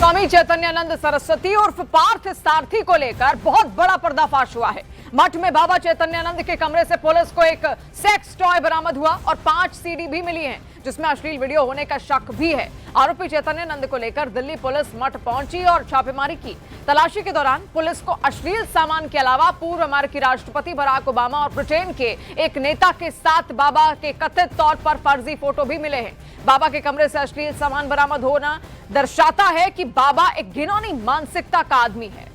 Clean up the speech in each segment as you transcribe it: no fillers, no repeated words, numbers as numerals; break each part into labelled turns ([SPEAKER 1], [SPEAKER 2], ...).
[SPEAKER 1] स्वामी चैतन्यानंद सरस्वती उर्फ पार्थ सारथी को लेकर बहुत बड़ा पर्दाफाश हुआ है। मठ में बाबा चैतन्यानंद के कमरे से पुलिस को एक सेक्स टॉय बरामद हुआ और 5 सीडी भी मिली हैं, जिसमें अश्लील वीडियो होने का शक भी है। आरोपी चैतन्यानंद को लेकर दिल्ली पुलिस मठ पहुंची और छापेमारी की। तलाशी के दौरान पुलिस को अश्लील सामान के अलावा पूर्व अमेरिकी राष्ट्रपति बराक ओबामा और ब्रिटेन के एक नेता के साथ बाबा के कथित तौर पर फर्जी फोटो भी मिले हैं। बाबा के कमरे से अश्लील सामान बरामद होना दर्शाता है कि बाबा एक घिनौनी मानसिकता का आदमी है।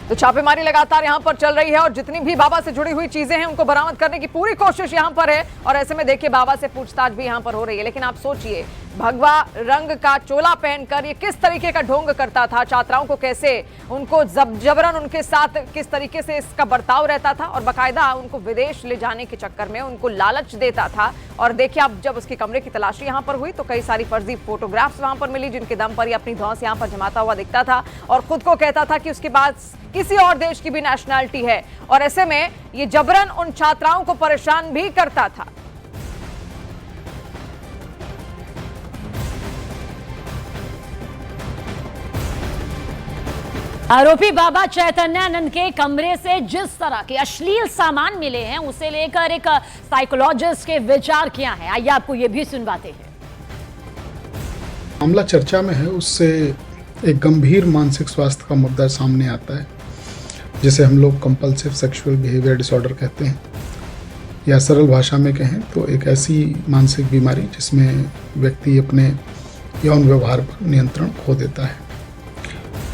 [SPEAKER 1] तो छापेमारी लगातार यहां पर चल रही है और जितनी भी बाबा से जुड़ी हुई चीजें हैं उनको बरामद करने की पूरी कोशिश यहां पर है। और ऐसे में देखिए बाबा से पूछताछ भी यहां पर हो रही है। लेकिन आप सोचिए, भगवा रंग का चोला पहनकर ये किस तरीके का ढोंग करता था, छात्राओं को कैसे उनको जबरन उनके साथ किस तरीके से इसका बर्ताव रहता था और बाकायदा उनको विदेश ले जाने के चक्कर में उनको लालच देता था। और देखिए अब जब उसके कमरे की तलाशी यहां पर हुई तो कई सारी फर्जी फोटोग्राफ्स वहां पर मिली, जिनके दम पर ये अपनी धौंस यहां पर जमाता हुआ दिखता था और खुद को कहता था कि उसके पास किसी और देश की भी नेशनैलिटी है। और ऐसे में ये जबरन उन छात्राओं को परेशान भी करता था।
[SPEAKER 2] आरोपी बाबा चैतन्यानंद के कमरे से जिस तरह के अश्लील सामान मिले हैं उसे लेकर एक साइकोलॉजिस्ट के विचार क्या है, आइए आपको ये भी सुनवाते हैं।
[SPEAKER 3] मामला चर्चा में है, उससे एक गंभीर मानसिक स्वास्थ्य का मुद्दा सामने आता है, जिसे हम लोग कंपल्सिव सेक्सुअल बिहेवियर डिसऑर्डर कहते हैं, या सरल भाषा में कहें तो एक ऐसी मानसिक बीमारी जिसमें व्यक्ति अपने यौन व्यवहार पर नियंत्रण खो देता है।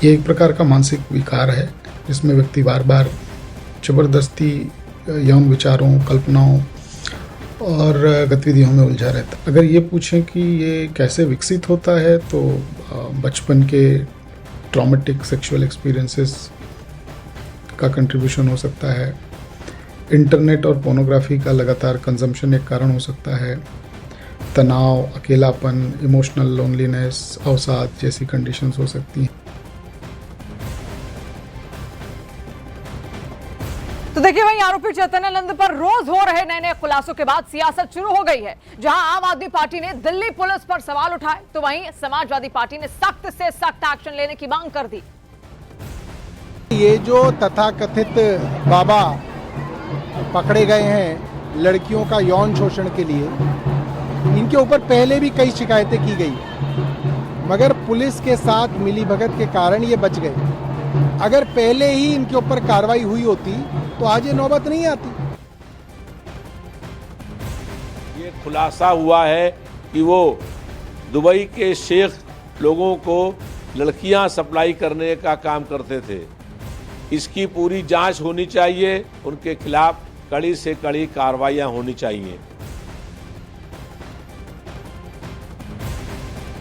[SPEAKER 3] ये एक प्रकार का मानसिक विकार है जिसमें व्यक्ति बार बार जबरदस्ती यौन विचारों, कल्पनाओं और गतिविधियों में उलझा रहता है। अगर ये पूछें कि ये कैसे विकसित होता है तो बचपन के ट्रॉमेटिक सेक्सुअल एक्सपीरियंसेस का कंट्रीब्यूशन हो सकता है। इंटरनेट और पोर्नोग्राफी का लगातार कंजम्पशन एक कारण हो सकता है। तनाव, अकेलापन, इमोशनल लोनलीनेस, अवसाद जैसी कंडीशंस हो सकती हैं।
[SPEAKER 1] तो देखिए वहीं आरोपी चैतन्यानंद पर रोज हो रहे नए नए खुलासों के बाद सियासत शुरू हो गई है। जहां आम आदमी पार्टी ने दिल्ली पुलिस पर सवाल उठाए तो वहीं समाजवादी पार्टी ने सख्त से सख्त एक्शन लेने की मांग कर दी।
[SPEAKER 4] ये जो तथाकथित बाबा पकड़े गए हैं लड़कियों का यौन शोषण के लिए, इनके ऊपर पहले भी कई शिकायतें की गई, मगर पुलिस के साथ मिलीभगत के कारण ये बच गए। अगर पहले ही इनके ऊपर कार्रवाई हुई होती तो आज ये नौबत नहीं आती।
[SPEAKER 5] ये खुलासा हुआ है कि वो दुबई के शेख लोगों को लड़कियां सप्लाई करने का काम करते थे। इसकी पूरी जांच होनी चाहिए, उनके खिलाफ कड़ी से कड़ी कार्रवाइयां होनी चाहिए।